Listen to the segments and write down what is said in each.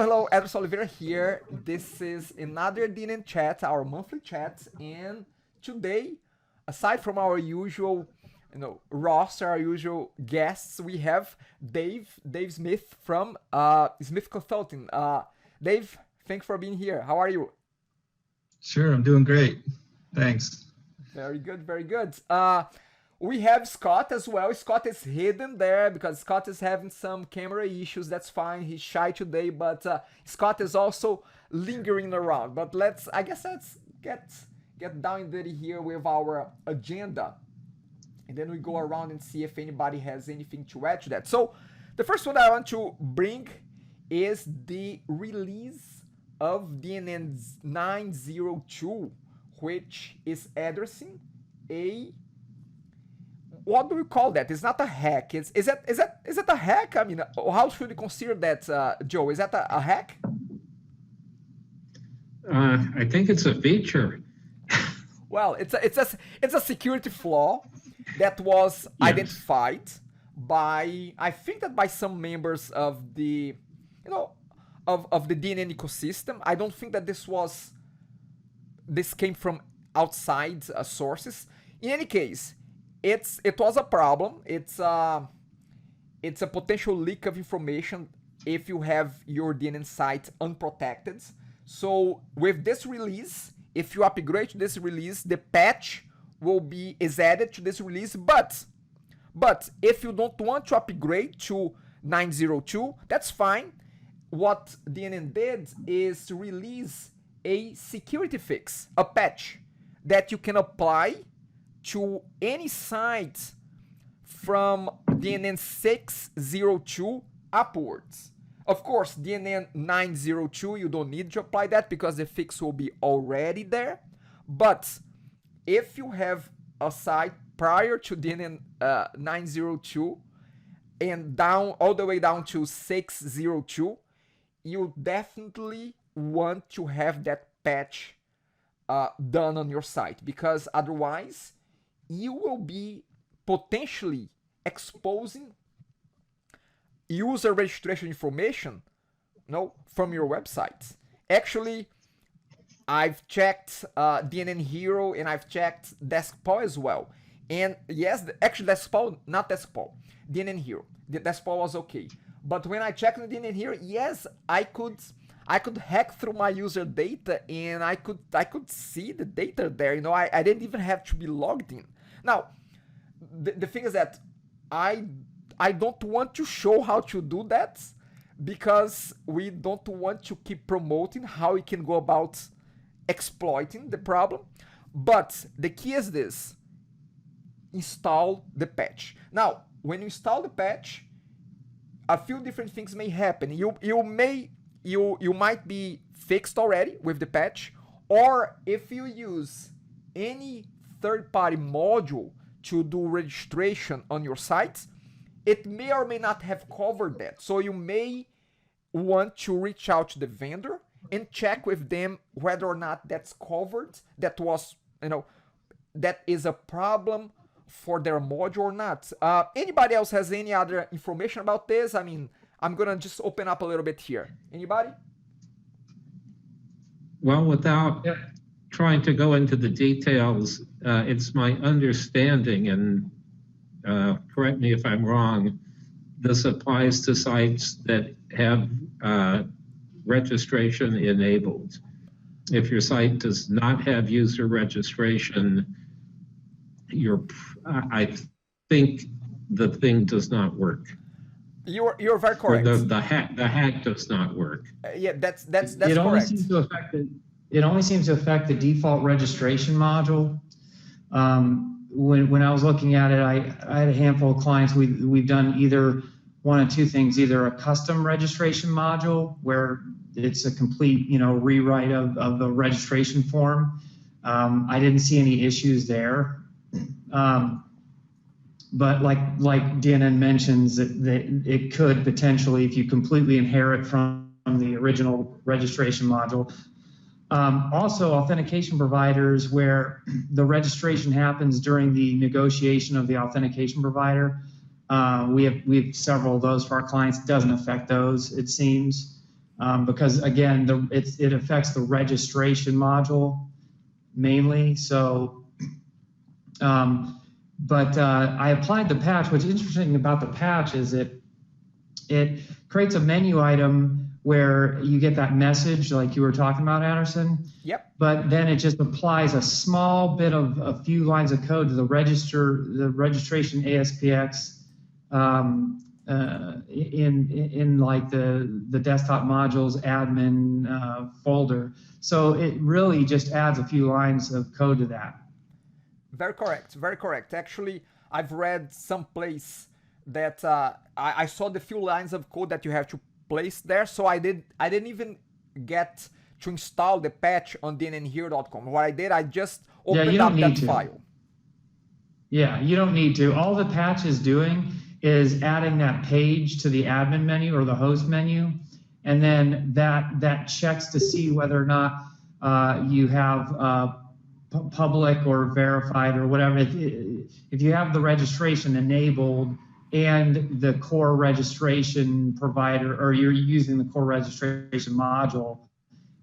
hello, Edward Oliveira here. This is another DNN chat, our monthly chat, and today, aside from our usual, roster, our usual guests, we have Dave Smith from Smith Consulting. Dave, thanks for being here. How are you? Sure, I'm doing great. Thanks. Very good, very good. We have Scott as well. Scott is hidden there because Scott is having some camera issues. That's fine. He's shy today, but Scott is also lingering around. But let's get down and dirty here with our agenda, and then we go around and see if anybody has anything to add to that. So the first one I want to bring is the release of DNN 902, which is addressing a, what do we call that? It's not a hack. Is it a hack? I mean, how should we consider that, Joe? Is that a hack? I think it's a feature. Well, it's a security flaw that was identified by, I think that by some members of the of the DNN ecosystem. I don't think that this came from outside sources. In any case, it was a problem. It's a potential leak of information if you have your DNN site unprotected. So with this release, if you upgrade to this release, the patch is added to this release. But if you don't want to upgrade to 902, that's fine. What DNN did is to release a security fix, a patch that you can apply to any site from DNN 602 upwards. Of course, DNN 902, you don't need to apply that because the fix will be already there. But if you have a site prior to DNN 902 and all the way down to 602, you definitely want to have that patch done on your site, because otherwise you will be potentially exposing user registration information from your website. Actually, I've checked DNN Hero and I've checked DeskPaw as well. And yes, actually not DeskPaw, DNN Hero. The DeskPaw was okay. But when I checked the DNN Hero, yes, I could hack through my user data and I could see the data there. I didn't even have to be logged in. Now, the thing is that I don't want to show how to do that because we don't want to keep promoting how you can go about exploiting the problem. But the key is this: install the patch. Now, when you install the patch, a few different things may happen. You might be fixed already with the patch, or if you use any third-party module to do registration on your site, it may or may not have covered that. So you may want to reach out to the vendor and check with them whether or not that's covered. That is a problem for their module or not. Anybody else has any other information about this? I mean, I'm gonna just open up a little bit here. Anybody? Well, without trying to go into the details, it's my understanding, and correct me if I'm wrong, this applies to sites that have registration enabled. If your site does not have user registration, I think the thing does not work. You're very correct. Or the hack does not work. Yeah, that's correct. It only seems to affect the default registration module. When I was looking at it, I had a handful of clients. We've done either one of two things: either a custom registration module where it's a complete rewrite of the registration form. I didn't see any issues there. But like DNN mentions, that it could potentially, if you completely inherit from the original registration module. Also, authentication providers where the registration happens during the negotiation of the authentication provider. We have several of those for our clients. It doesn't affect those, it seems. because again, it affects the registration module mainly. So, but I applied the patch. What's interesting about the patch is it creates a menu item where you get that message like you were talking about, Anderson. Yep. But then it just applies a small bit of a few lines of code to the registration ASPX in like the desktop modules admin folder. So it really just adds a few lines of code to that. Very correct. Very correct. Actually, I've read someplace that I saw the few lines of code that you have to place there. So I didn't even get to install the patch on dnnhere.com. What I did, I just opened up that file. Yeah, you don't need to. All the patch is doing is adding that page to the admin menu or the host menu, and then that checks to see whether or not you have public or verified or whatever. If you have the registration enabled and the core registration provider, or you're using the core registration module,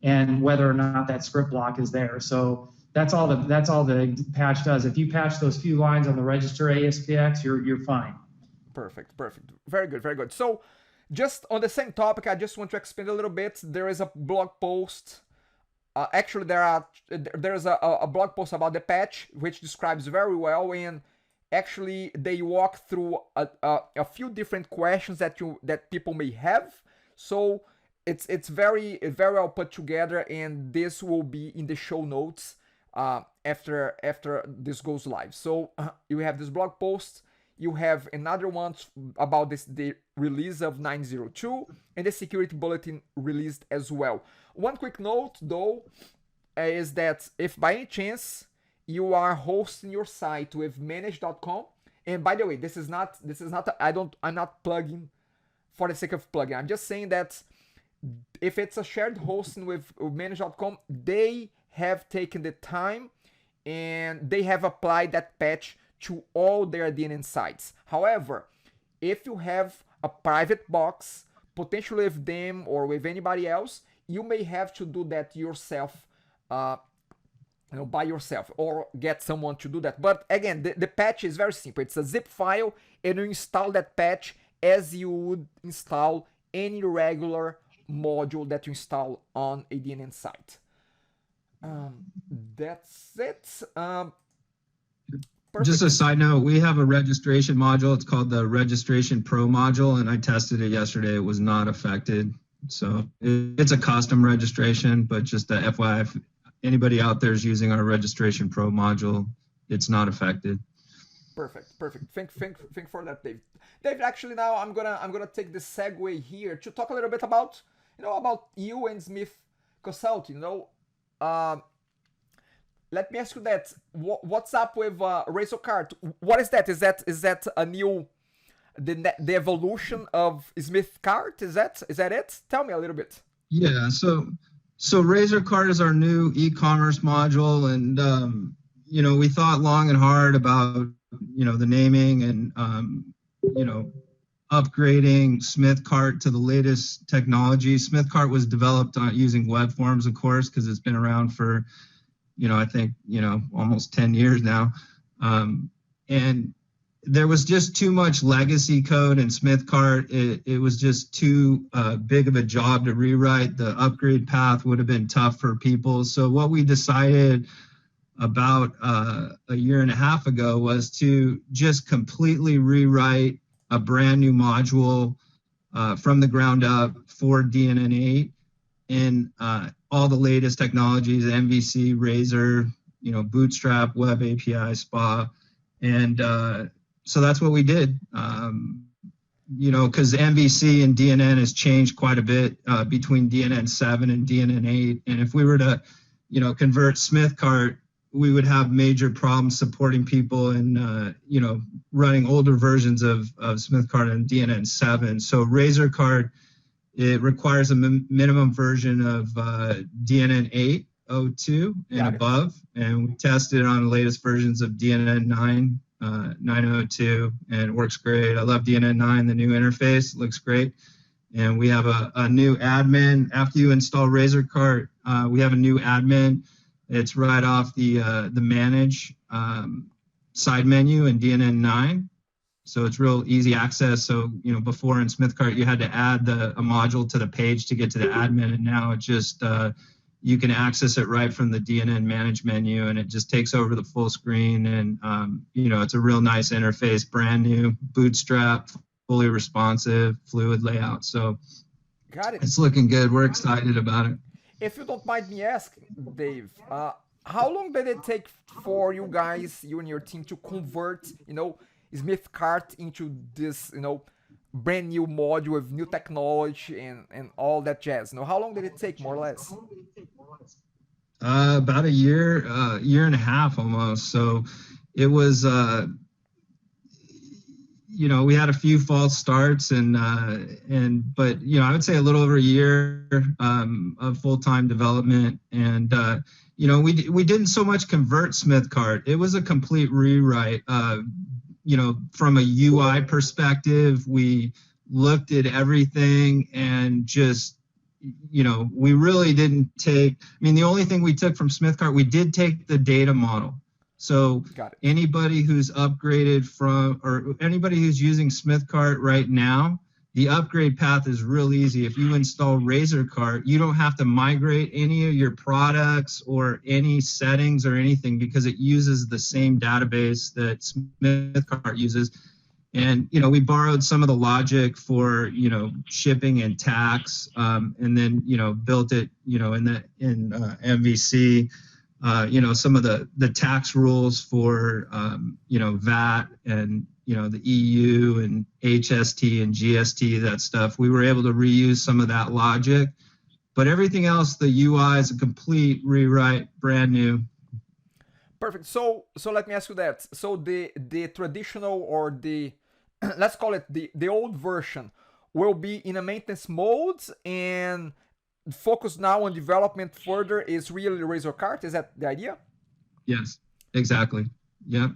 and whether or not that script block is there. So that's all the patch does. If you patch those few lines on the register ASPX, you're fine. Perfect. Very good, very good. So just on the same topic, I just want to expand a little bit. There is a blog post. Actually, there's a blog post about the patch, which describes very well, and actually they walk through a few different questions that people may have. So it's very well put together, and this will be in the show notes after this goes live. So you have this blog post, you have another one about the release of 9.02 and the security bulletin released as well. One quick note though is that if by any chance you are hosting your site with manage.com, and by the way, this is not I'm not plugging for the sake of plugging. I'm just saying that if it's a shared hosting with manage.com, they have taken the time and they have applied that patch to all their DNN sites. However, if you have a private box, potentially with them or with anybody else, you may have to do that yourself, by yourself, or get someone to do that. But again, the patch is very simple. It's a zip file, and you install that patch as you would install any regular module that you install on a DNN site. That's it. Just a side note, we have a registration module. It's called the Registration Pro module, and I tested it yesterday. It was not affected. So it's a custom registration, but just the FYI, if anybody out there is using our Registration Pro module, it's not affected. Perfect. Thank for that, Dave. Dave, actually now I'm gonna take the segue here to talk a little bit about you and Smith Consulting. Let me ask you that. What's up with RazorCard? What is that? Is that a new the evolution of Smith Card? Is that it? Tell me a little bit. Yeah. So RazorCard is our new e-commerce module, and we thought long and hard about the naming and upgrading SmithCart to the latest technology. SmithCart was developed using web forms, of course, because it's been around for I think, almost 10 years now. And there was just too much legacy code in SmithCart. It was just too big of a job to rewrite. The upgrade path would have been tough for people. So what we decided about a year and a half ago was to just completely rewrite a brand new module from the ground up for DNN 8 in all the latest technologies, MVC, Razor, Bootstrap, Web API, SPA. And so that's what we did, because MVC and DNN has changed quite a bit between DNN 7 and DNN 8. And if we were to, convert SmithCart, we would have major problems supporting people and, running older versions of SmithCart and DNN 7. So RazorCard, it requires a minimum version of DNN 8.02 and above, and we tested it on the latest versions of DNN 9.02, and it works great. I love DNN 9, the new interface looks great. And we have a new admin. After you install RazorCard, we have a new admin. It's right off the manage side menu in DNN 9. So it's real easy access. So, you know, before in SmithCart, you had to add a module to the page to get to the admin. And now it just, you can access it right from the DNN manage menu, and it just takes over the full screen. And, you know, it's a real nice interface, brand new, bootstrap, fully responsive, fluid layout. So Got it. it's looking good. We're excited about it. If you don't mind me asking, Dave, how long did it take for you guys, you and your team, to convert, you know, SmithCart into this, you know, brand new module with new technology and all that jazz? You know, how long did it take, more or less? About a year and a half almost. So it was, you know, we had a few false starts but, you know, I would say a little over a year of full-time development. And, you know, we didn't so much convert SmithCart. It was a complete rewrite. You know, from a UI perspective, we looked at everything and just, you know, we really didn't take, I mean, the only thing we took from SmithCart, we did take the data model. So anybody who's upgraded from, or anybody who's using SmithCart right now, the upgrade path is real easy. If you install RazorCart, you don't have to migrate any of your products or any settings or anything, because it uses the same database that SmithCart uses. And, you know, we borrowed some of the logic for, you know, shipping and tax, and then, you know, built it, you know, in MVC, you know, some of the tax rules for, you know, VAT and, you know, the EU and HST and GST, that stuff. We were able to reuse some of that logic, but everything else, the UI is a complete rewrite, brand new. Perfect. So let me ask you that. So the traditional, or the let's call it the old version, will be in a maintenance mode, and focus now on development further is really RazorCart. Is that the idea? Yes, exactly. Yep.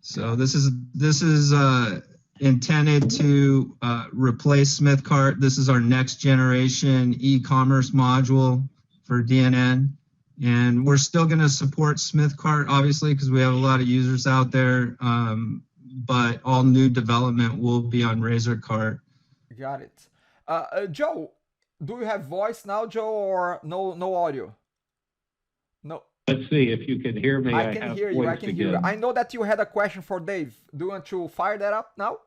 So this is intended to replace SmithCart. This is our next generation e-commerce module for DNN. And we're still going to support SmithCart, obviously, because we have a lot of users out there. But all new development will be on RazorCart. Got it. Joe, do you have voice now, Joe, or no audio? No. Let's see if you can hear me. I can hear you. I can hear you. I know that you had a question for Dave. Do you want to fire that up now?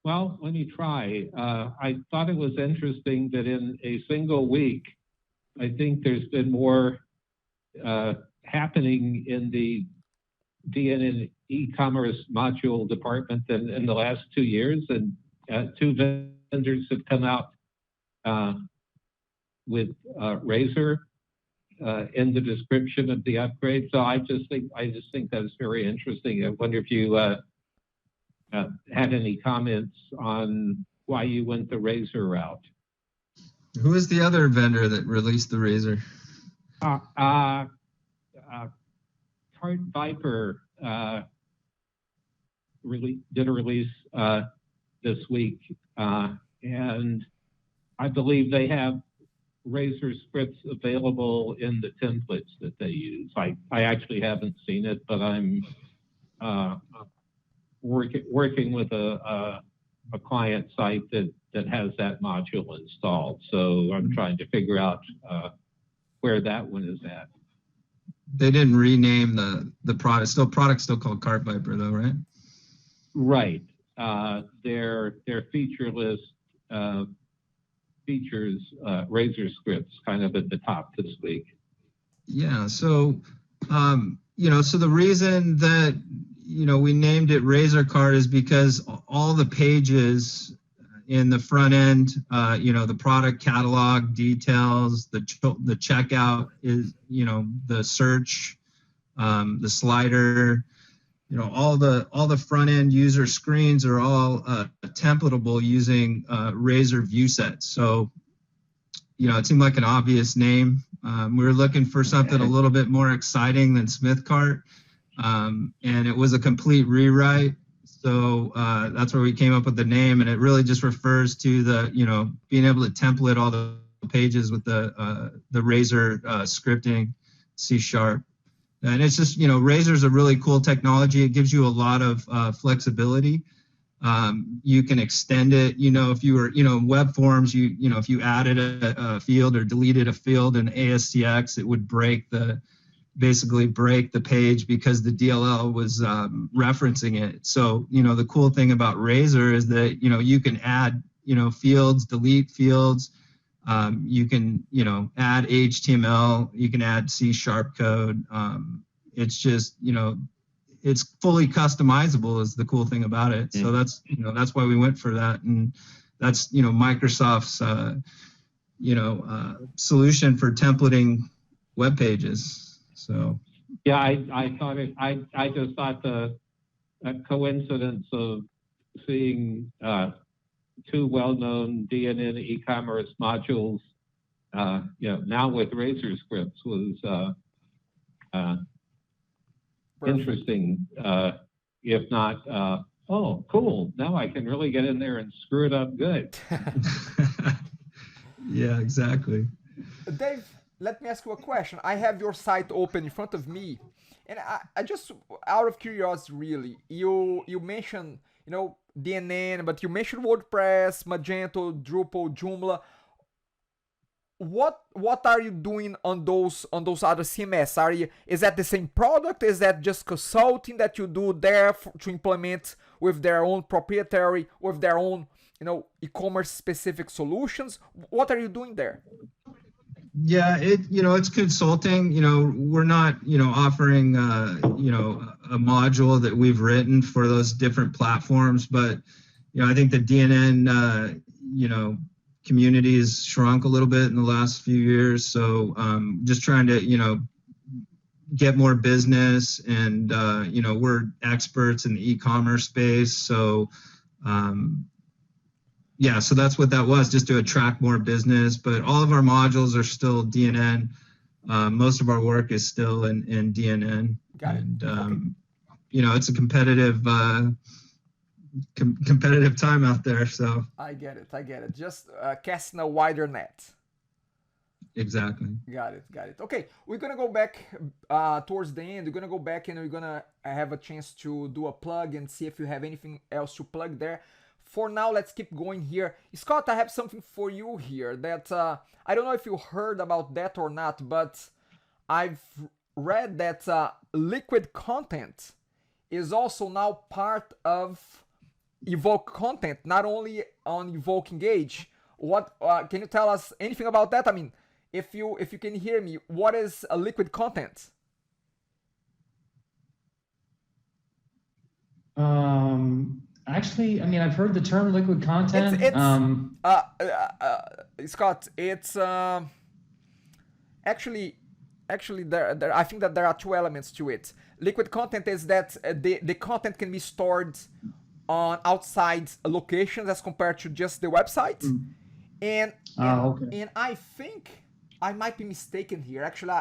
Well, let me try. I thought it was interesting that in a single week, I think there's been more happening in the DNN e-commerce module department than in the last 2 years. And 2 vendors have come out with Razor in the description of the upgrade. So I just think that's very interesting. I wonder if you had any comments on why you went the Razor route. Who is the other vendor that released the Razor? Cart Viper did a release this week, and I believe they have Razor scripts available in the templates that they use. I actually haven't seen it, but I'm working with a client site that has that module installed. So I'm trying to figure out where that one is at. They didn't rename the product. Product's still called Cart Viper though, right? Right. Their feature list features Razor scripts kind of at the top this week. Yeah. So, you know, so the reason that, you know, we named it RazorCard is because all the pages in the front end, you know, the product catalog details, the checkout is, you know, the search, the slider, you know, all the front end user screens are all templatable using Razor view sets. So, you know, it seemed like an obvious name. We were looking for something a little bit more exciting than SmithCart, and it was a complete rewrite. So that's where we came up with the name, and it really just refers to the, being able to template all the pages with the Razor scripting, C#. And it's just, Razor's a really cool technology. It gives you a lot of flexibility. You can extend it, if you were, web forms, if you added a field or deleted a field in ASTX, it would basically break the page because the DLL was referencing it. So, the cool thing about Razor is that, you can add, fields, delete fields. You can, add HTML, you can add C# code. It's just, it's fully customizable is the cool thing about it. So that's, that's why we went for that. And that's, Microsoft's, solution for templating web pages. So. Yeah, I thought I just thought the coincidence of seeing two well-known DNN e-commerce modules, now with Razor scripts was interesting, if not, oh, cool, now I can really get in there and screw it up good. Yeah, exactly. Dave, let me ask you a question. I have your site open in front of me, and I just, out of curiosity, really, you mentioned, DNN, but you mentioned WordPress, Magento, Drupal, Joomla. What are you doing on those other CMS? Is that the same product? Is that just consulting that you do there to implement with their own proprietary, with their own, e-commerce specific solutions? What are you doing there? Yeah, it's consulting. We're not, offering, a module that we've written for those different platforms, but, I think the DNN, community has shrunk a little bit in the last few years. So just trying to, get more business, and, we're experts in the e-commerce space. So, yeah, so that's what that was, just to attract more business. But all of our modules are still DNN. Most of our work is still in DNN. Got it. And, Okay. It's a competitive time out there. So I get it. Just casting a wider net. Exactly. Got it. Okay, we're gonna go back towards the end. We're gonna go back and we're gonna have a chance to do a plug and see if you have anything else to plug there. For now, let's keep going here. Scott, I have something for you here that I don't know if you heard about that or not, but I've read that liquid content is also now part of Evoke content, not only on Evoke Engage. What can you tell us anything about that? I mean, if you can hear me, what is a liquid content? Actually, I mean, I've heard the term liquid content. Scott, it's actually there. I think that there are two elements to it. Liquid content is that the content can be stored on outside locations as compared to just the website. And I think I might be mistaken here. Actually,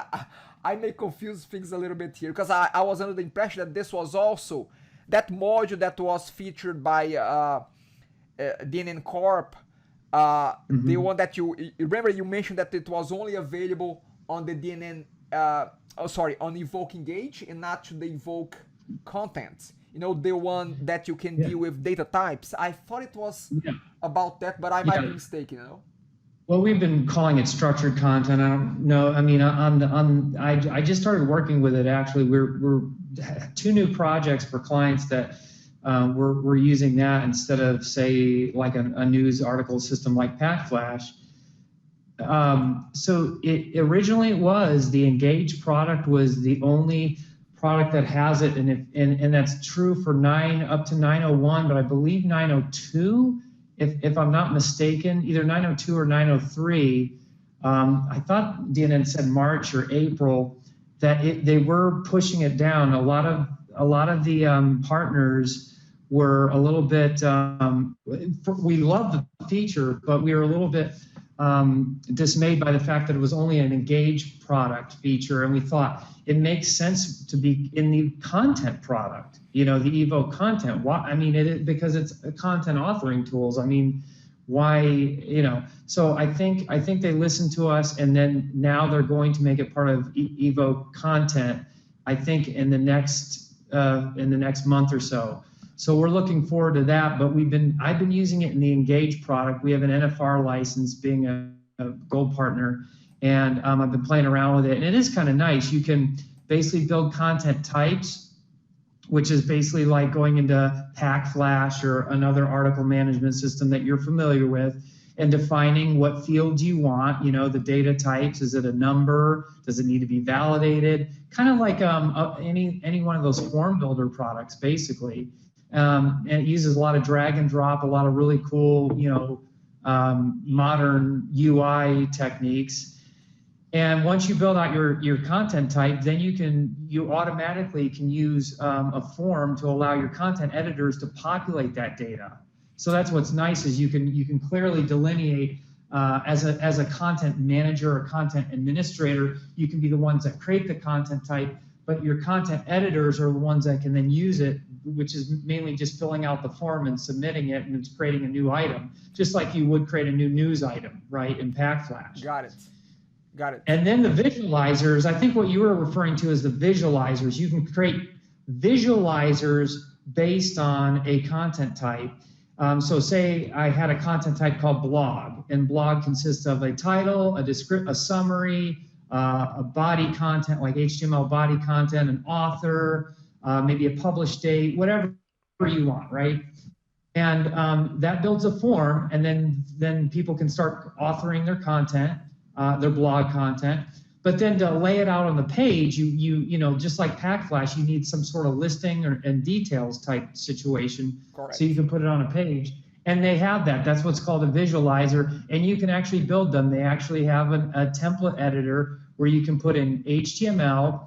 I may confuse things a little bit here, because I was under the impression that this was also that module that was featured by DNN Corp, the one that you remember you mentioned that it was only available on the DNN, on Evoke Engage and not to the Evoke content. The one that you can deal with data types. I thought it was about that, but I might be mistaken. Well, we've been calling it structured content. I don't know. I mean, I just started working with it. Actually, we're two new projects for clients that we're using that instead of, say, like a news article system like PackFlash. So it originally was the Engage product was the only product that has it, and that's true for up to 901, but I believe 902. If I'm not mistaken, either 902 or 903, I thought DNN said March or April that they were pushing it down. A lot of the partners were a little bit. We love the feature, but we were a little bit dismayed by the fact that it was only an Engage product feature, and we thought it makes sense to be in the content product, the Evo content. Why? I mean, because it's content authoring tools. I mean, why? So I think they listened to us, and then now they're going to make it part of Evo content. I think in the next month or so. So we're looking forward to that. But I've been using it in the Engage product. We have an NFR license, being a gold partner, and I've been playing around with it, and it is kind of nice. You can basically build content types, which is basically like going into PackFlash or another article management system that you're familiar with, and defining what fields you want. The data types. Is it a number? Does it need to be validated? Kind of like any one of those form builder products, basically. And it uses a lot of drag and drop, a lot of really cool, modern UI techniques. And once you build out your content type, then you automatically can use a form to allow your content editors to populate that data. So that's what's nice, is you can clearly delineate as a content manager or content administrator. You can be the ones that create the content type, but your content editors are the ones that can then use it, which is mainly just filling out the form and submitting it, and it's creating a new item, just like you would create a new news item, right, in PackFlash. Got it. And then the visualizers, I think what you were referring to is the visualizers. You can create visualizers based on a content type. So say I had a content type called blog, and blog consists of a title, a summary, a body content like HTML body content, an author, maybe a published date, whatever you want, right? And that builds a form, and then people can start authoring their content, their blog content. But then to lay it out on the page, you just like PackFlash, you need some sort of listing and details type situation. Correct. So you can put it on a page. And they have that. That's what's called a visualizer, and you can actually build them. They actually have a template editor where you can put in HTML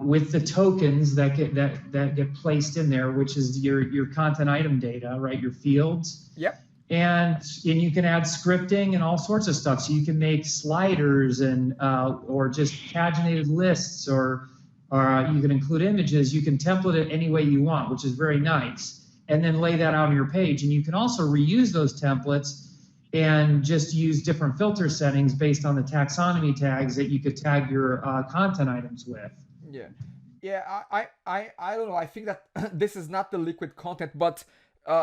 with the tokens that get placed in there, which is your content item data, right? Your fields. Yep. And you can add scripting and all sorts of stuff. So you can make sliders and or just paginated lists, or you can include images. You can template it any way you want, which is very nice. And then lay that out on your page. And you can also reuse those templates and just use different filter settings based on the taxonomy tags that you could tag your content items with. Yeah. I don't know. I think that this is not the liquid content, but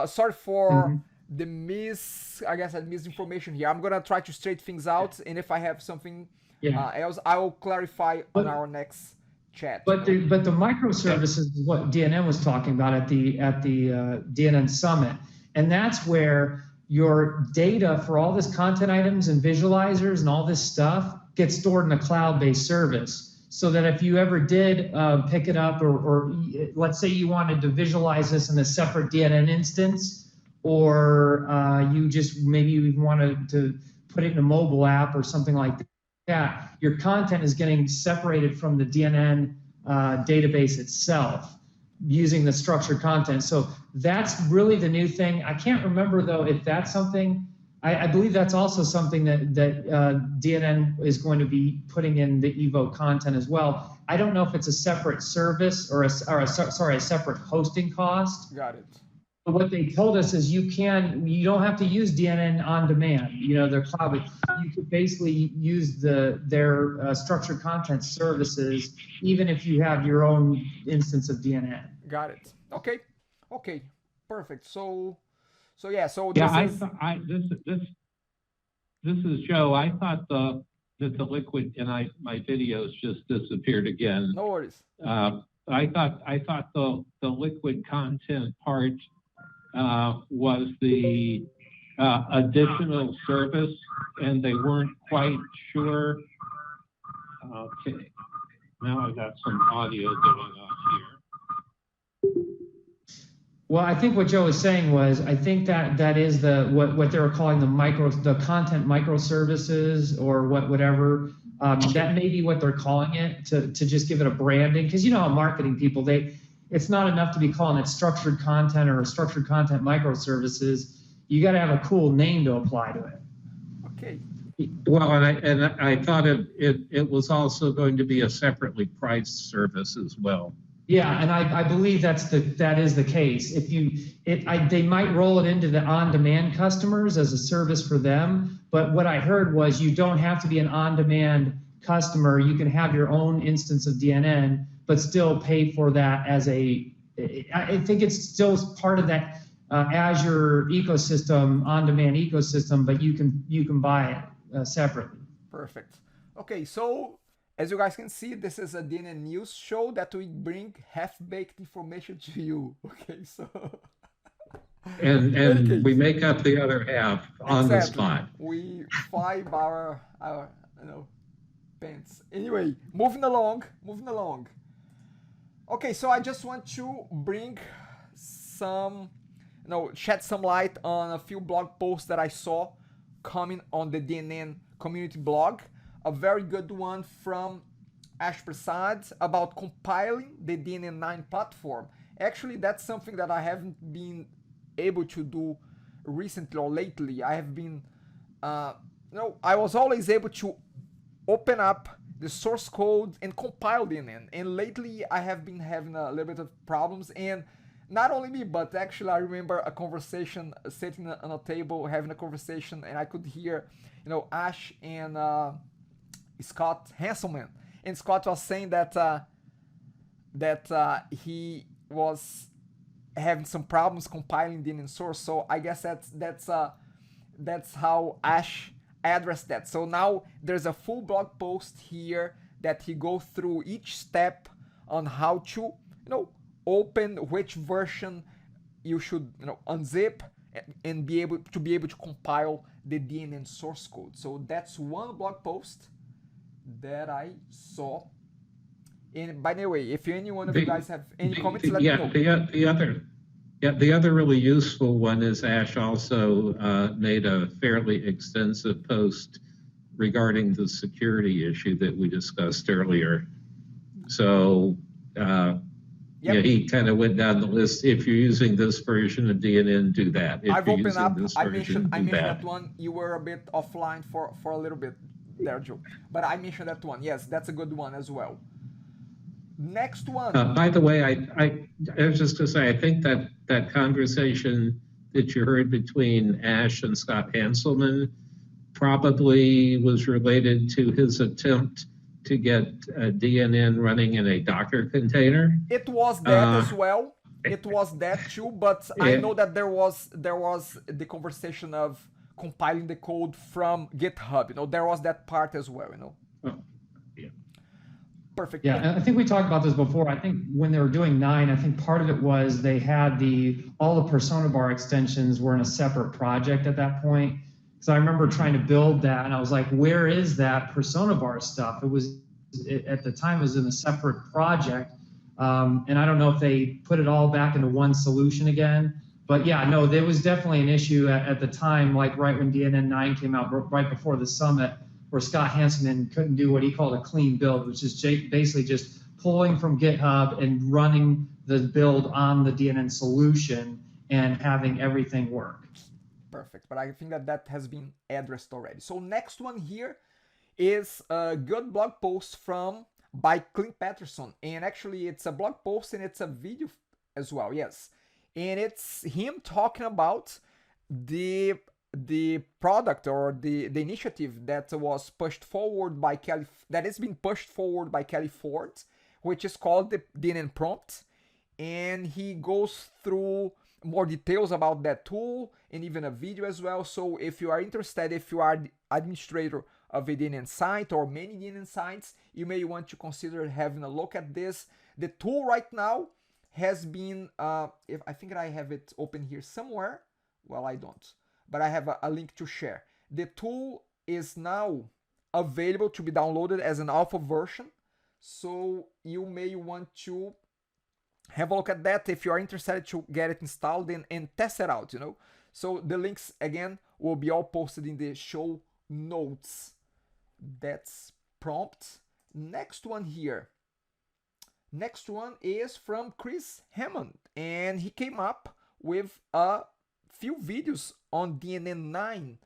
sorry for the misinformation here. I'm gonna try to straighten things out, and if I have something else, I will clarify on our next chat. But the microservices is what DNN was talking about at the DNN Summit, and that's where your data for all this content items and visualizers and all this stuff gets stored in a cloud-based service. So that if you ever did pick it up, or let's say you wanted to visualize this in a separate DNN instance, or you just maybe you wanted to put it in a mobile app or something like that, your content is getting separated from the DNN database itself using the structured content. So that's really the new thing. I can't remember, though, if that's something. I believe that's also something that DNN is going to be putting in the Evo content as well. I don't know if it's a separate service or a separate hosting cost. Got it. But what they told us is you don't have to use DNN on demand. Their cloud. You could basically use their structured content services even if you have your own instance of DNN. Got it. Okay. Perfect. So this is Joe. I thought that the liquid, and my videos just disappeared again. No worries. I thought the liquid content part was the additional service, and they weren't quite sure. Okay, now I got some audio going on here. Well, I think what Joe was saying was, I think that is what they were calling the content microservices, or whatever. That may be what they're calling it, to just give it a branding, because how marketing people, it's not enough to be calling it structured content or structured content microservices. You got to have a cool name to apply to it. Okay. Well, and I thought it was also going to be a separately priced service as well. Yeah, and I believe that is the case. If they might roll it into the on-demand customers as a service for them, but what I heard was you don't have to be an on-demand customer. You can have your own instance of DNN, but still pay for that as a. I think it's still part of that Azure ecosystem, on-demand ecosystem, but you can buy it separately. Perfect. Okay, so as you guys can see, this is a DNN news show that we bring half-baked information to you. Okay, so And we make up the other half on the spot. We five our pants. Anyway, moving along. Okay, so I just want to bring some, shed some light on a few blog posts that I saw coming on the DNN community blog. A very good one from Ash Prasad about compiling the DNN 9 platform. Actually, that's something that I haven't been able to do recently or lately. I have been, I was always able to open up the source code and compile DNN. And lately, I have been having a little bit of problems. And not only me, but actually, I remember a conversation, sitting on a table, having a conversation, and I could hear, Ash and Scott Hanselman. And Scott was saying that he was having some problems compiling DNN source. So I guess that's how Ash addressed that. So now there's a full blog post here that he goes through each step on how to, open which version you should, unzip and be able to compile the DNN source code. So that's one blog post that I saw. And by the way, if any one of you guys have any comments, let me know. The other really useful one is Ash also made a fairly extensive post regarding the security issue that we discussed earlier. So he kind of went down the list. If you're using this version of DNN, do that. If I've you're opened up. I mentioned that. that one. You were a bit offline for a little bit there, Joe. But I mentioned that one. Yes, that's a good one as well. Next one. By the way, I was just going to say, I think that conversation that you heard between Ash and Scott Hanselman probably was related to his attempt to get DNN running in a Docker container. It was that as well. It was that too, but I know that there was the conversation of compiling the code from GitHub. There was that part as well. Perfect. Yeah, and I think we talked about this before. I think when they were doing 9, I think part of it was they had all the persona bar extensions were in a separate project at that point. So I remember trying to build that, and I was like, where is that persona bar stuff? At the time, it was in a separate project. And I don't know if they put it all back into one solution again. But yeah, no, there was definitely an issue at the time, like right when DNN 9 came out, right before the summit, where Scott Hanselman couldn't do what he called a clean build, which is basically just pulling from GitHub and running the build on the DNN solution and having everything work. Perfect, but I think that has been addressed already. So next one here is a good blog post by Clint Patterson. And actually it's a blog post and it's a video as well, yes. And it's him talking about the product or the initiative that was pushed forward by Kelly, that has been pushed forward by Kelly Ford, which is called the DNN prompt. And he goes through more details about that tool and even a video as well. So if you are interested, if you are the administrator of a DNN site or many DNN sites, you may want to consider having a look at this. The tool right now has been, if I think I have it open here somewhere. Well, I don't, but I have a link to share. The tool is now available to be downloaded as an alpha version. So you may want to have a look at that if you are interested to get it installed and test it out, So the links, again, will be all posted in the show notes. That's prompt. Next one here. Next one is from Chris Hammond, and he came up with a few videos on DNN 9.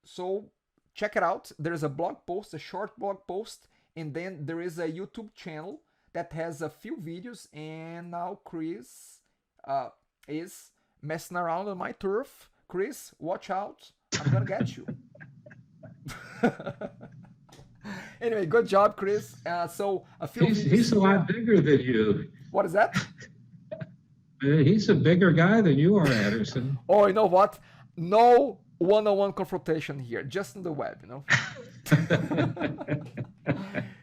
So check it out. There's a blog post, a short blog post, and then there is a YouTube channel that has a few videos. And now Chris is messing around on my turf. Chris, watch out. I'm gonna get you. Anyway, good job, Chris. So a few he's a lot bigger than you. What is that? He's a bigger guy than you are, Anderson. Oh, you know what? No one-on-one confrontation here, just on the web, you know.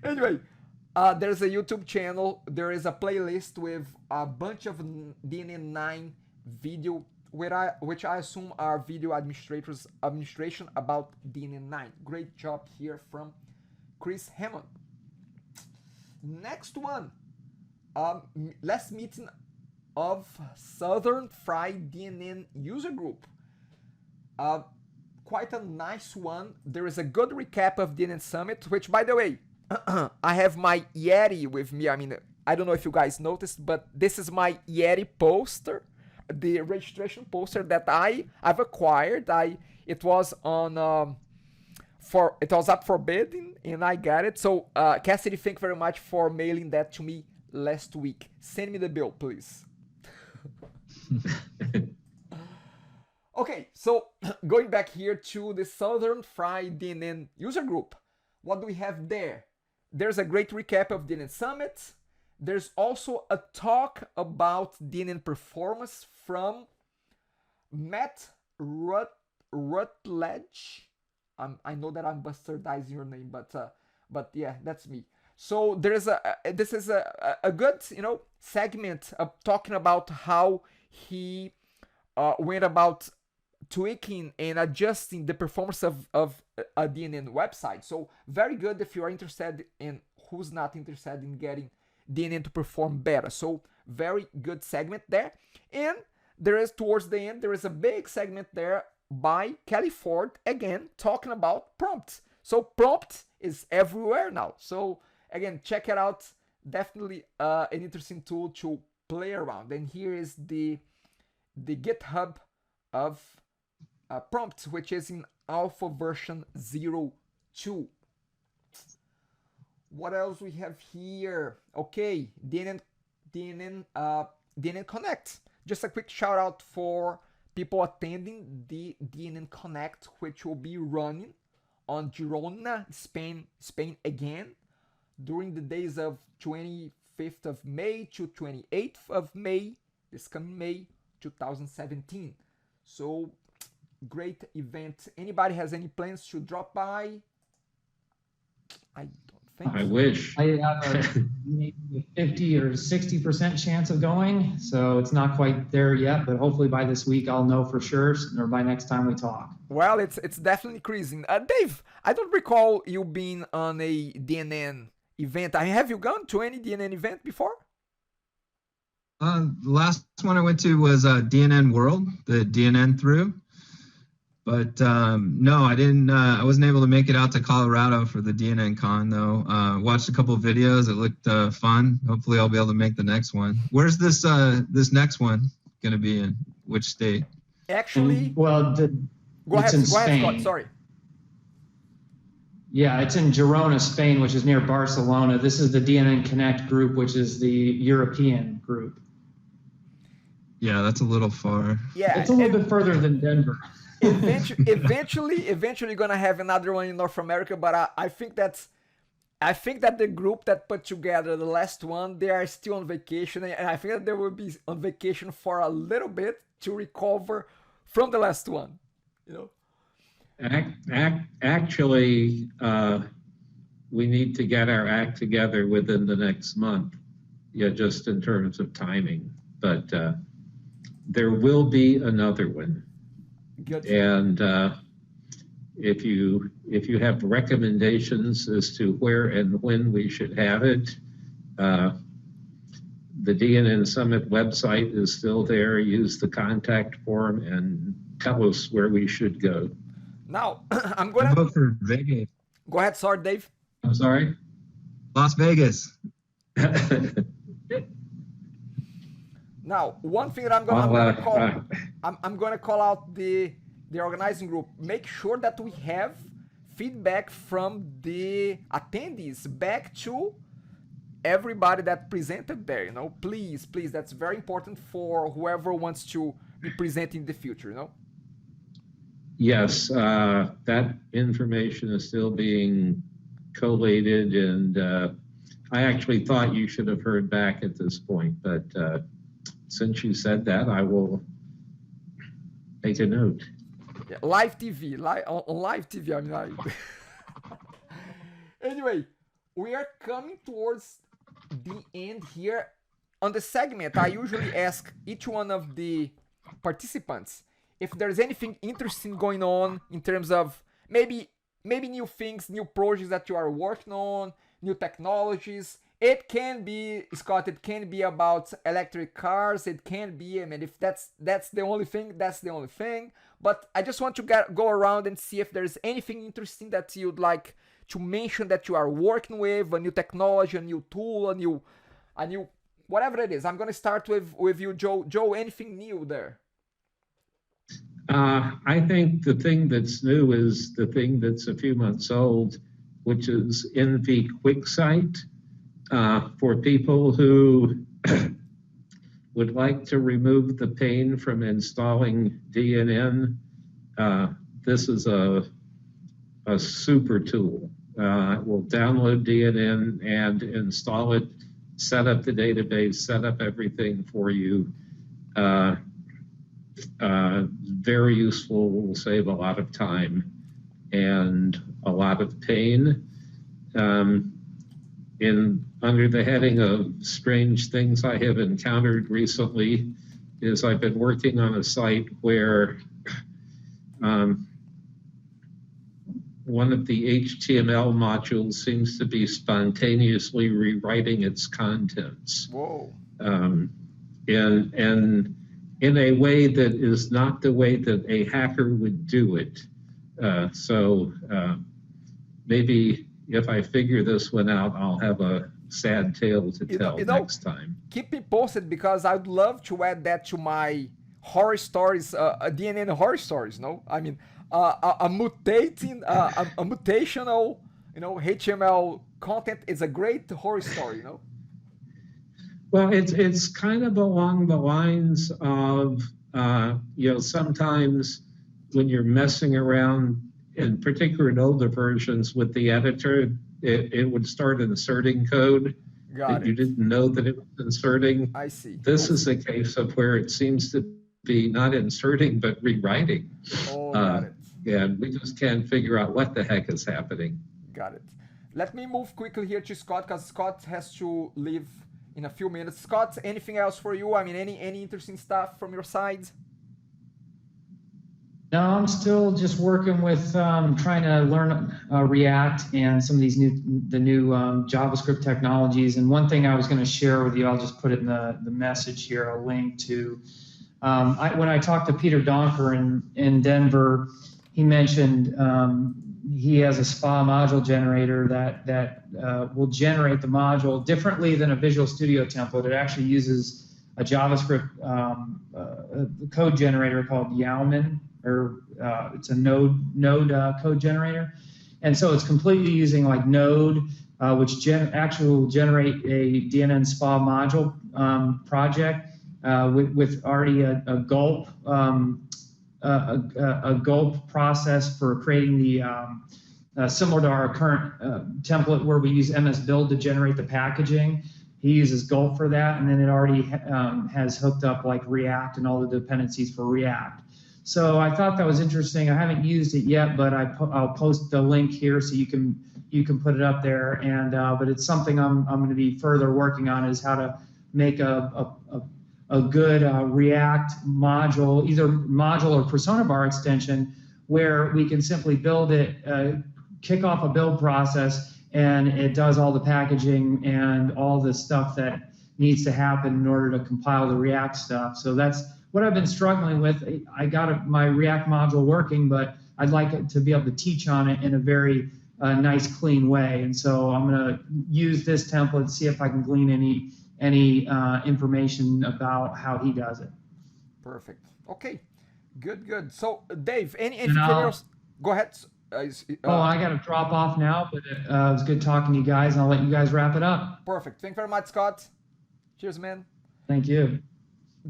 Anyway, there's a YouTube channel. There is a playlist with a bunch of DNN9 video, which I assume are video administration about DNN9. Great job here from Chris Hammond. Next one, last meeting of Southern Fried DNN user group. Quite a nice one. There is a good recap of DNN Summit, which, by the way, I have my Yeti with me. I mean, I don't know if you guys noticed, but this is my Yeti poster, the registration poster that I've acquired. It was on it was up for bidding, and I got it. So Cassidy, thank you very much for mailing that to me last week. Send me the bill, please. Okay, so going back here to the Southern Fried DNN user group, what do we have there? There's a great recap of DNN Summit. There's also a talk about DNN performance from Matt Rutledge. I know that I'm bastardizing your name, but yeah, that's me. So there's this is a good, you know, segment of talking about how he went about tweaking and adjusting the performance of a DNN website. So very good if you are interested in who's not interested in getting DNN to perform better. So very good segment there. And there is, towards the end, there is a big segment there by Kelly Ford, again, talking about prompt. So prompt is everywhere now. So again, check it out. Definitely an interesting tool to play around. And here is the GitHub of prompt, which is in alpha version 0.2. What else we have here? Okay, DNN Connect. Just a quick shout out for people attending the DNN Connect, which will be running on Girona, Spain again, during the days of 25th of May to 28th of May, this coming May 2017. So great event. Anybody has any plans to drop by? I don't think I so. wish. I have maybe a 50 or 60% chance of going, so it's not quite there yet, but hopefully by this week I'll know for sure, or by next time we talk. Well, it's definitely increasing. Dave, I don't recall you being on a DNN event. Have you gone to any DNN event before? The last one I went to was DNN World, the DNN through. But no, I didn't. I wasn't able to make it out to Colorado for the DNN Con though. Watched a couple of videos. It looked fun. Hopefully, I'll be able to make the next one. Where's this this next one going to be in? Which state? Actually, Well, go ahead, in Scott. Spain. Sorry. Yeah, it's in Girona, Spain, which is near Barcelona. This is the DNN Connect group, which is the European group. Yeah, that's a little far. Yeah, It's a little bit further than Denver. eventually gonna have another one in North America, but I think that the group that put together the last one, they are still on vacation, and I think that they will be on vacation for a little bit to recover from the last one, you know. Actually, we need to get our act together within the next month. Yeah, just in terms of timing, but there will be another one. Good. And if you have recommendations as to where and when we should have it, the DNN Summit website is still there. Use the contact form and tell us where we should go. Now I'm I gonna vote for Vegas. go ahead. Sorry, Dave. I'm sorry? Las Vegas. Now, one thing that I'm gonna call out the organizing group. Make sure that we have feedback from the attendees back to everybody that presented there, you know. Please, that's very important for whoever wants to be presenting in the future, you know. Yes, that information is still being collated, and I actually thought you should have heard back at this point, but since you said that, I will make a note. Yeah, live TV, on live TV, I mean, Anyway, we are coming towards the end here. On the segment, I usually ask each one of the participants if there's anything interesting going on in terms of maybe new things, new projects that you are working on, new technologies. It can be, Scott, it can be about electric cars. It can be, I mean, if that's the only thing, that's the only thing. But I just want to go around and see if there's anything interesting that you'd like to mention that you are working with, a new technology, a new tool, a new whatever it is. I'm going to start with you, Joe. Joe, anything new there? I think the thing that's new is the thing that's a few months old, which is NV QuickSight, for people who would like to remove the pain from installing DNN. This is a super tool. It will download DNN and install it, set up the database, set up everything for you. Very useful, will save a lot of time and a lot of pain. Under the heading of strange things I have encountered recently, is I've been working on a site where one of the HTML modules seems to be spontaneously rewriting its contents. Whoa. And in a way that is not the way that a hacker would do it. So maybe if I figure this one out, I'll have a sad tale to tell next time. Keep me posted, because I'd love to add that to my horror stories, DNN horror stories, no? I mean, a mutational, you know, HTML content is a great horror story, you know? Well, it's kind of along the lines of, you know, sometimes when you're messing around, in particular in older versions with the editor, it would start inserting code that you didn't know that it was inserting. I see. This is a case of where it seems to be not inserting, but rewriting. Oh, got it. And we just can't figure out what the heck is happening. Got it. Let me move quickly here to Scott, because Scott has to leave in a few minutes. Scott, anything else for you? I mean, any interesting stuff from your side? No, I'm still just working with trying to learn React and some of these new JavaScript technologies. And one thing I was going to share with you, I'll just put it in the message here, a link to. When I talked to Peter Donker in Denver, he mentioned he has a SPA module generator that will generate the module differently than a Visual Studio template. It actually uses a JavaScript code generator called Yauman, or it's a Node code generator. And so it's completely using like Node, which actually will generate a DNN SPA module project with already a gulp process for creating the similar to our current template where we use MS Build to generate the packaging. He uses Gulp for that, and then it already has hooked up like React and all the dependencies for React. So I thought that was interesting. I haven't used it yet, but I'll post the link here so you can put it up there. And but it's something I'm going to be further working on, is how to make a good React module, either module or persona bar extension, where we can simply build it, kick off a build process, and it does all the packaging and all the stuff that needs to happen in order to compile the React stuff. So that's what I've been struggling with. I got my React module working, but I'd like it to be able to teach on it in a very nice, clean way. And so I'm going to use this template, see if I can glean any information about how he does it. Perfect. Okay. Good. So Dave, anything else? Go ahead. I got to drop off now, but it was good talking to you guys, and I'll let you guys wrap it up. Perfect. Thank you very much, Scott. Cheers, man. Thank you.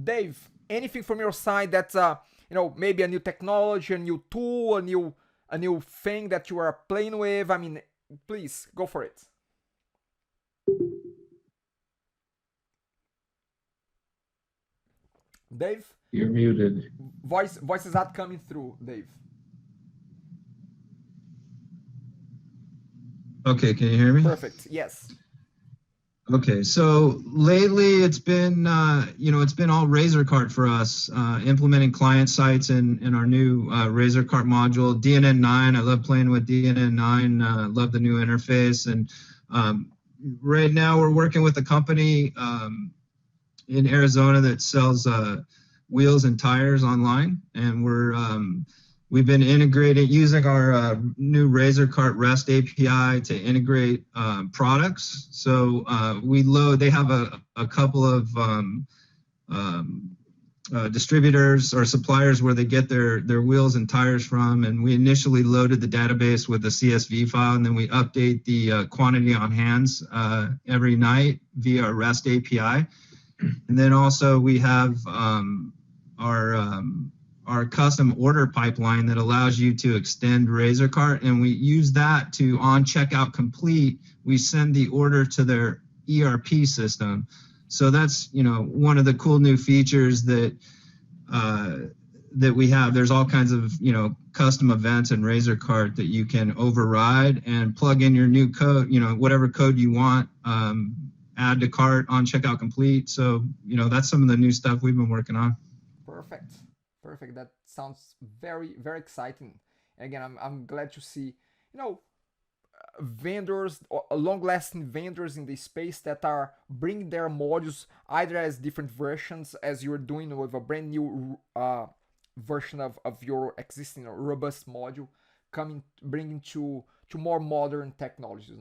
Dave, anything from your side that's maybe a new technology, a new tool, a new thing that you are playing with? I mean, please go for it. Dave? You're muted. Voice is not coming through, Dave. Okay, can you hear me? Perfect. Yes. Okay, so lately it's been it's been all RazorCard for us, implementing client sites in our new RazorCard module, DNN 9. I love playing with DNN 9. Love the new interface, and right now we're working with a company in Arizona that sells wheels and tires online, and we've been integrated using our new RazorCard REST API to integrate products. So they have a couple of distributors or suppliers where they get their wheels and tires from, and we initially loaded the database with a CSV file, and then we update the quantity on hands every night via REST API. And then also we have our custom order pipeline that allows you to extend RazorCart, and we use that to, on checkout complete, we send the order to their ERP system. So that's one of the cool new features that we have. There's all kinds of custom events in RazorCart that you can override and plug in your new code, whatever code you want, add to cart on checkout complete. So that's some of the new stuff we've been working on. Perfect. That sounds very, very exciting. Again, I'm glad to see, vendors, long-lasting vendors in the space that are bringing their modules either as different versions, as you're doing with a brand new version of your existing robust module, bringing to more modern technologies.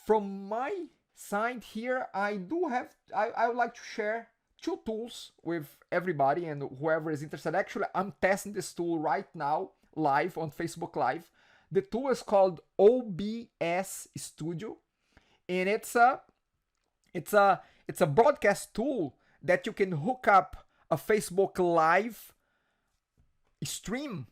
From my side here, I would like to share two tools with everybody and whoever is interested. Actually, I'm testing this tool right now live on Facebook Live. The tool is called OBS Studio, and it's a broadcast tool that you can hook up a Facebook Live stream,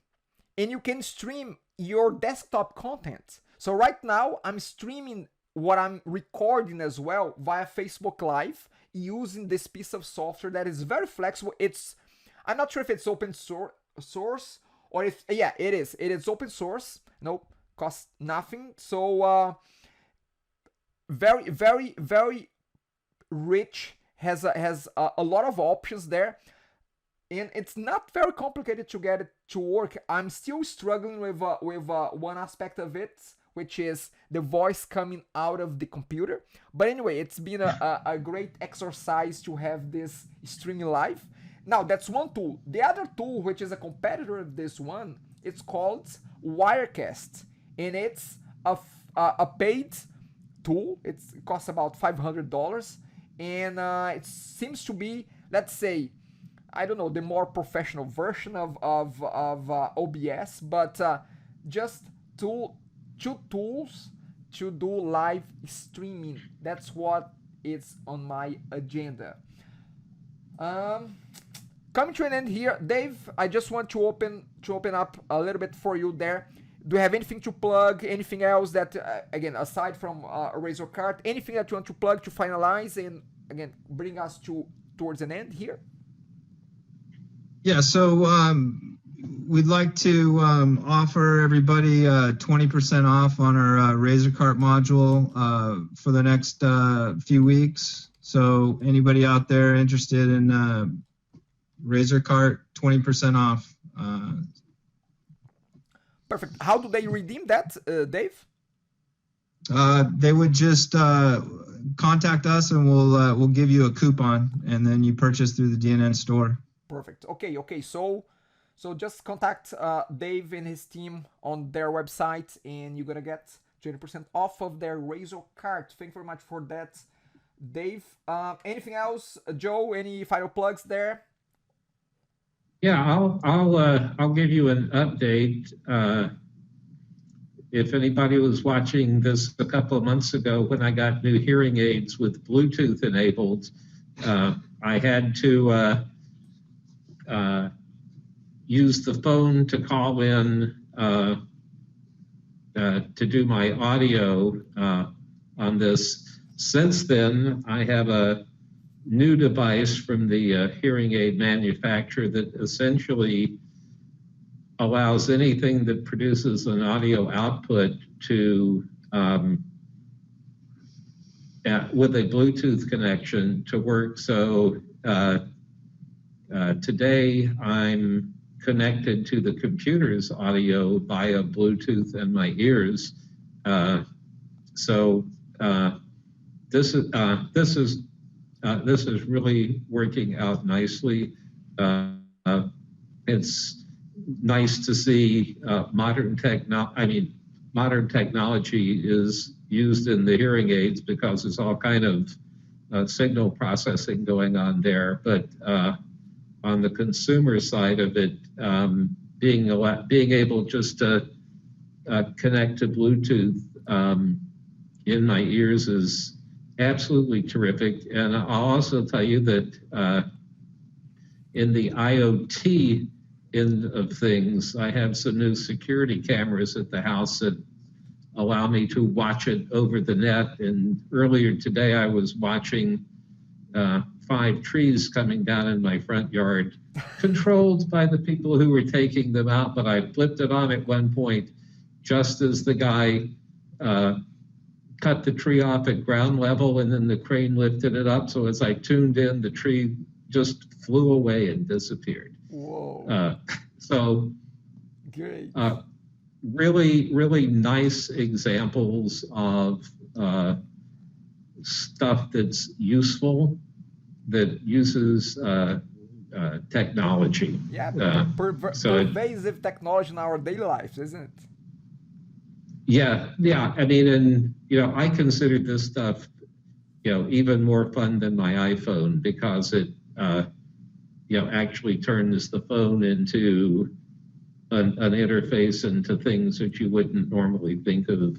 and you can stream your desktop content. So right now I'm streaming what I'm recording as well via Facebook Live using this piece of software that is very flexible. I'm not sure if it's open source or if, yeah, it is. It is open source. Nope, costs nothing. So very, very, very rich. Has a lot of options there, and it's not very complicated to get it to work. I'm still struggling with one aspect of it, which is the voice coming out of the computer. But anyway, it's been a great exercise to have this streaming live. Now, that's one tool. The other tool, which is a competitor of this one, it's called Wirecast. And it's a paid tool. It costs about $500. And it seems to be, let's say, I don't know, the more professional version of OBS, but just two tools to do live streaming. That's what is on my agenda. Coming to an end here, Dave, I just want to open up a little bit for you there. Do you have anything to plug? Anything else that, again, aside from RazorCard, anything that you want to plug to finalize and, again, bring us towards an end here? Yeah, so we'd like to offer everybody 20% off on our RazorCart module for the next few weeks. So anybody out there interested in RazorCart, 20% off. Perfect. How do they redeem that, Dave? They would just contact us, and we'll give you a coupon, and then you purchase through the DNN store. Perfect. Okay. So just contact Dave and his team on their website, and you're gonna get 20% off of their RazorCard. Thank you very much for that, Dave. Anything else, Joe? Any final plugs there? Yeah, I'll give you an update. if anybody was watching this a couple of months ago when I got new hearing aids with Bluetooth enabled, I had to use the phone to call in to do my audio on this. Since then, I have a new device from the hearing aid manufacturer that essentially allows anything that produces an audio output to, with a Bluetooth connection to work. So today I'm connected to the computer's audio via Bluetooth in my ears. So this is really working out nicely. It's nice to see modern technology is used in the hearing aids because there's all kind of signal processing going on there. But on the consumer side of it, being able just to connect to Bluetooth in my ears is absolutely terrific. And I'll also tell you that in the IoT end of things, I have some new security cameras at the house that allow me to watch it over the net. And earlier today, I was watching 5 trees coming down in my front yard, controlled by the people who were taking them out. But I flipped it on at one point, just as the guy cut the tree off at ground level, and then the crane lifted it up. So as I tuned in, the tree just flew away and disappeared. Whoa. So Great. Really, really nice examples of stuff that's useful, that uses technology. Yeah, pervasive technology in our daily lives, isn't it? Yeah. I mean, and I consider this stuff, even more fun than my iPhone because it, actually turns the phone into an interface into things that you wouldn't normally think of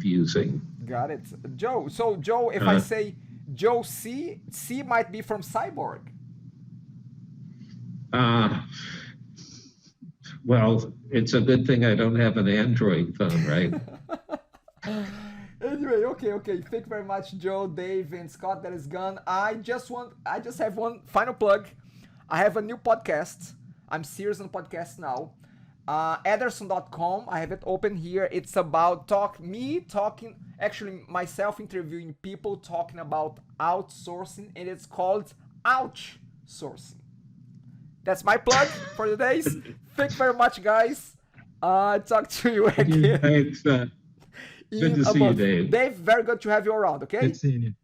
using. Got it, Joe. So Joe, if I say Joe C might be from Cyborg. Well, it's a good thing I don't have an Android phone, right? Anyway, okay. Thank you very much, Joe, Dave, and Scott. That is gone. I just have one final plug. I have a new podcast. I'm serious on podcasts now. Ederson.com. I have it open here. It's about myself interviewing people talking about outsourcing, and it's called Ouch Sourcing. That's my plug for the days. Thank you very much, guys. Talk to you again. Thanks. Good to see you, Dave. Dave, very good to have you around, okay? Good seeing you.